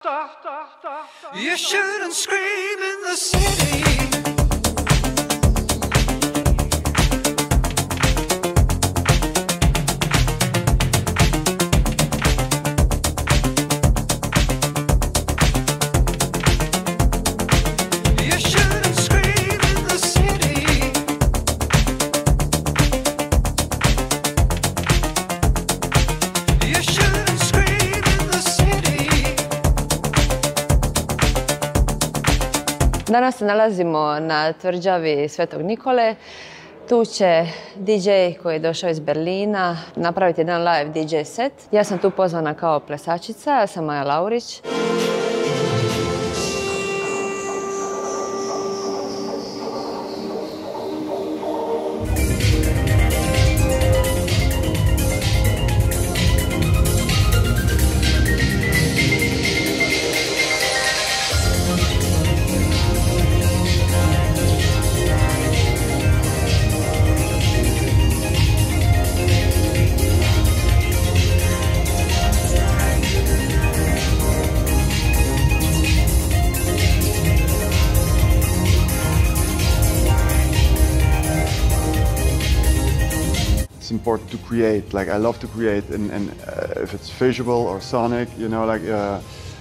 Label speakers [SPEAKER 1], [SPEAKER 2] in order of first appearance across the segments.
[SPEAKER 1] You shouldn't scream in the city.
[SPEAKER 2] Danas se nalazimo na tvrđavi Svetog Nikole. Tu će DJ koji je došao iz Berlina napraviti jedan live DJ set. Ja sam tu pozvana kao plesačica, ja sam Maja Laurić.
[SPEAKER 3] It's important to create. Like I love to create, and if it's visual or sonic, you know, like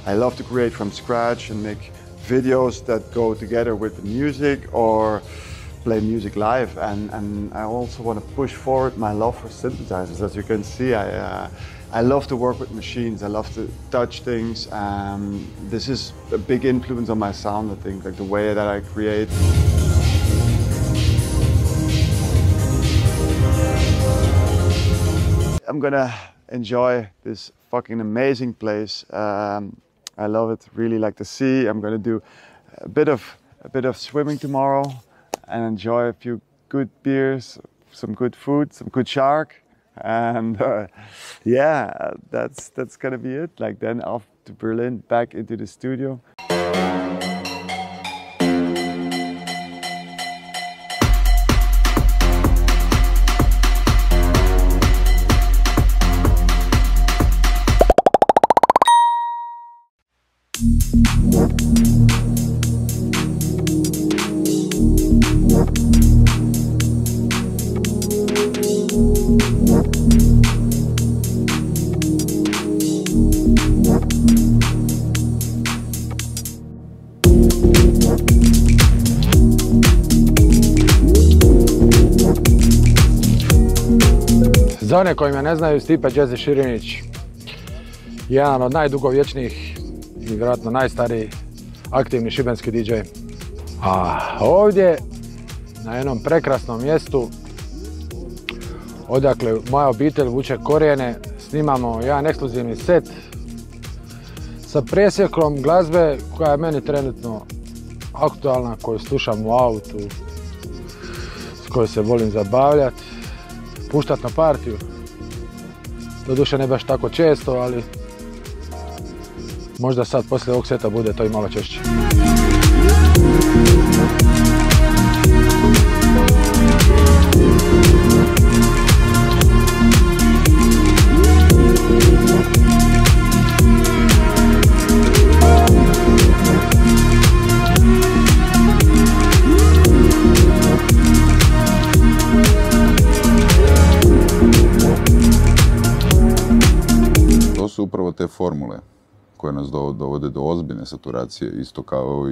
[SPEAKER 3] I love to create from scratch and make videos that go together with the music or play music live. And I also want to push forward my love for synthesizers. As you can see, I love to work with machines. I love to touch things. This is a big influence on my sound, I think, like the way that I create. I'm gonna enjoy this fucking amazing place. I love it, really like the sea. I'm gonna do a bit of swimming tomorrow and enjoy a few good beers, some good food, some good shark, and yeah, that's gonna be it. Like then off to Berlin, back into the studio.
[SPEAKER 4] Za one koji me ne znaju, Stipe Jazzy Širinić, jedan od najdugovječnijih i vjerojatno najstariji aktivni šibenski DJ. A ovdje, na jednom prekrasnom mjestu, odakle moja obitelj vuče korijene, snimamo jedan ekskluzivni set sa presjekom glazbe koja je meni trenutno aktualna, koju slušam u autu, s kojoj se volim zabavljati, puštat na partiju. Doduše ne baš tako često, ali možda sad poslije ovog seta bude to i malo češće.
[SPEAKER 5] Upravo te formule koje nas dovode do ozbiljne saturacije, isto kao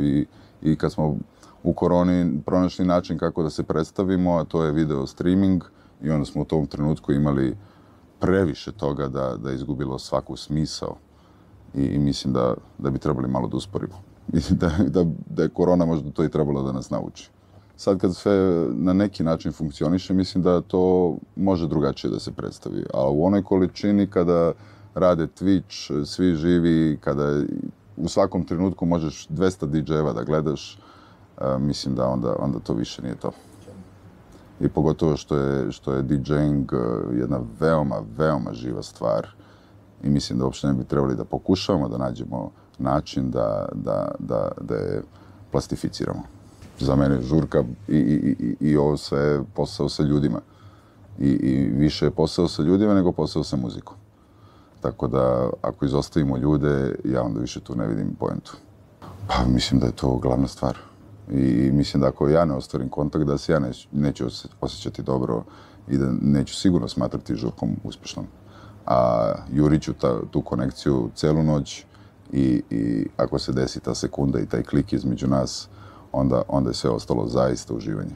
[SPEAKER 5] i kad smo u koroni pronašli način kako da se predstavimo, a to je video streaming, i onda smo u tom trenutku imali previše toga da je izgubilo svaku smisao i mislim da bi trebali malo da usporimo. Mislim da je korona možda to i trebalo da nas nauči. Sad kad sve na neki način funkcioniše, mislim da to može drugačije da se predstavi, a u onoj količini kada rade Twitch, svi živi, kada u svakom trenutku možeš 200 DJ-eva da gledaš, mislim da onda to više nije to. I pogotovo što je DJing jedna veoma, veoma živa stvar i mislim da uopšte ne bi trebali da pokušavamo da nađemo način da je plastificiramo. Za mene je žurka i ovo sve posao sa ljudima. I više je posao sa ljudima nego posao sa muzikom. Tako da, ako izostavimo ljude, ja onda više tu ne vidim poentu. Pa mislim da je to glavna stvar. I mislim da ako ja ne ostvarim kontakt, da se ja neću osjećati dobro i da neću sigurno smatrati žurkom uspješnom. A jurit ću tu konekciju celu noć i ako se desi ta sekunda i taj klik između nas, onda je sve ostalo zaista uživanje.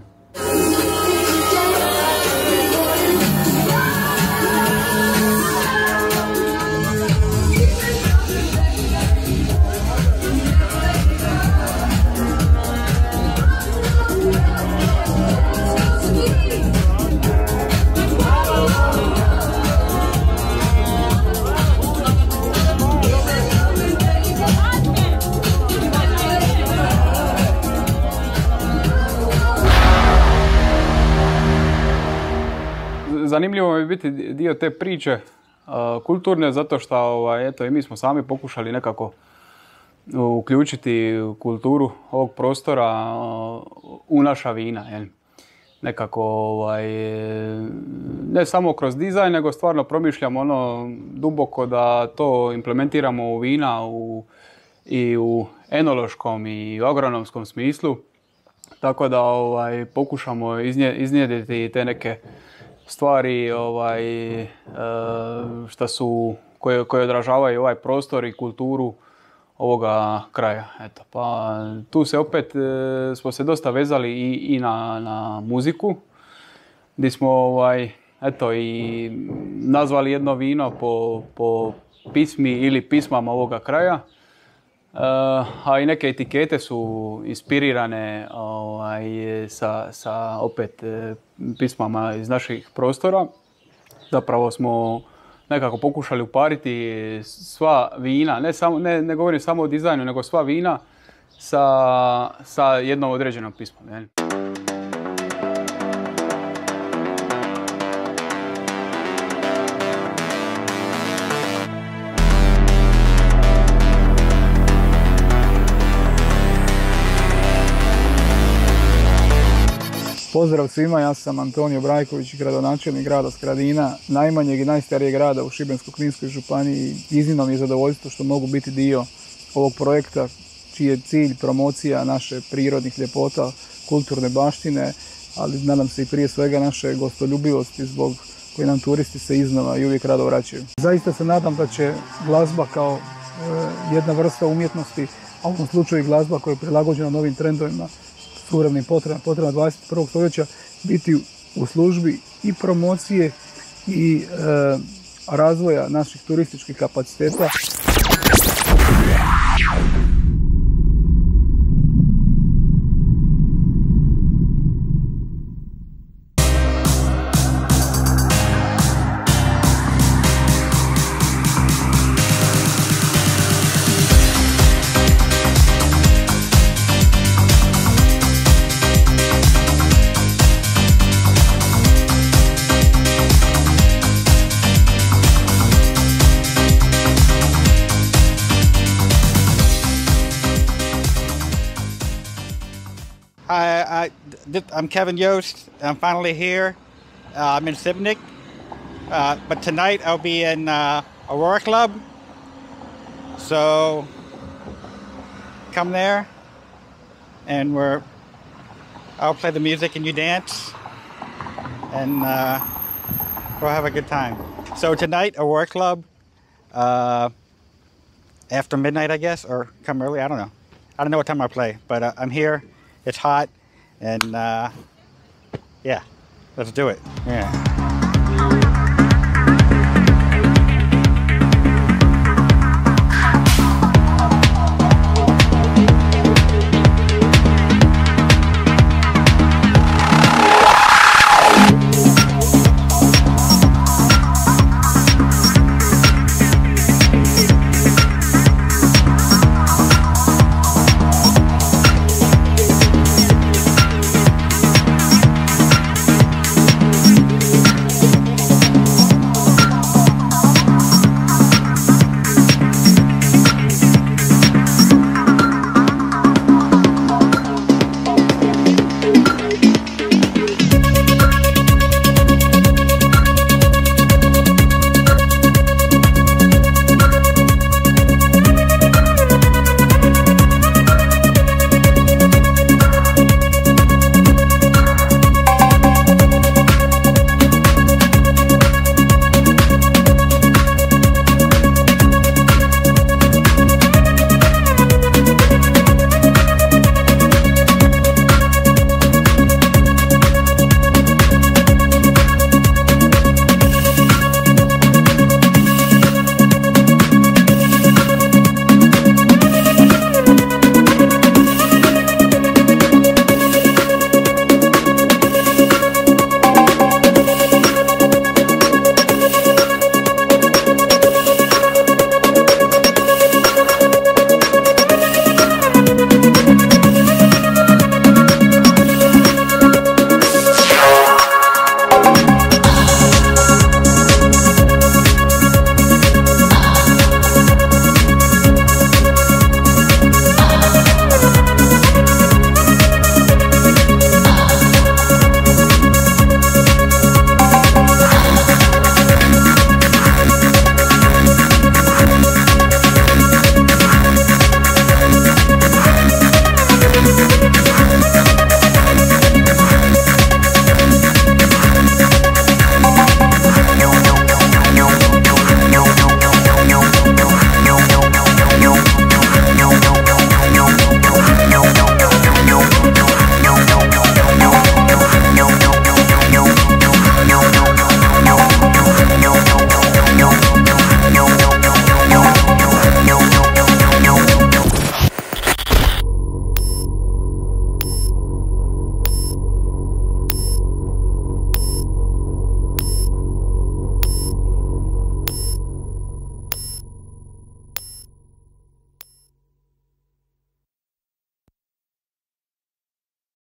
[SPEAKER 6] Zanimljivo mi je biti dio te priče kulturne, zato što eto, i mi smo sami pokušali nekako uključiti kulturu ovog prostora u naša vina. Jel? Nekako, ne samo kroz dizajn, nego stvarno promišljamo duboko da to implementiramo u vina i u enološkom i u agronomskom smislu. Tako da pokušamo iznjedriti te neke stvari koje odražavaju ovaj prostor i kulturu ovoga kraja. Eto, pa tu se opet smo se dosta vezali i na muziku, gdje smo i nazvali jedno vino po pismi ili pismama ovoga kraja. A i neke etikete su inspirirane sa opet pismama iz naših prostora. Zapravo smo nekako pokušali upariti sva vina, ne govorim samo o dizajnu, nego sva vina sa jednom određenom pismom. Ne?
[SPEAKER 7] Pozdrav svima, ja sam Antonio Brajković, gradonačelnik grada Skradina, najmanjeg i najstarijeg grada u Šibensko-kninskoj županiji. Iznimno mi je zadovoljstvo što mogu biti dio ovog projekta čiji je cilj promocija naše prirodnih ljepota, kulturne baštine, ali nadam se i prije svega naše gostoljubivosti zbog koje nam turisti se iznova i uvijek rado vraćaju. Zaista se nadam da će glazba kao jedna vrsta umjetnosti, a u ovom slučaju glazba koja je prilagođena novim trendovima, suvremenim potrebama 21. stoljeća, biti u službi i promocije i razvoja naših turističkih kapaciteta.
[SPEAKER 8] I'm Kevin Yost. I'm finally here. I'm in Sibnik, but tonight I'll be in Aurora Club. So come there, and I'll play the music and you dance, and we'll have a good time. So tonight, Aurora Club, after midnight, I guess, or come early. I don't know. I don't know what time I play, but I'm here. It's hot. And yeah, let's do it. Yeah.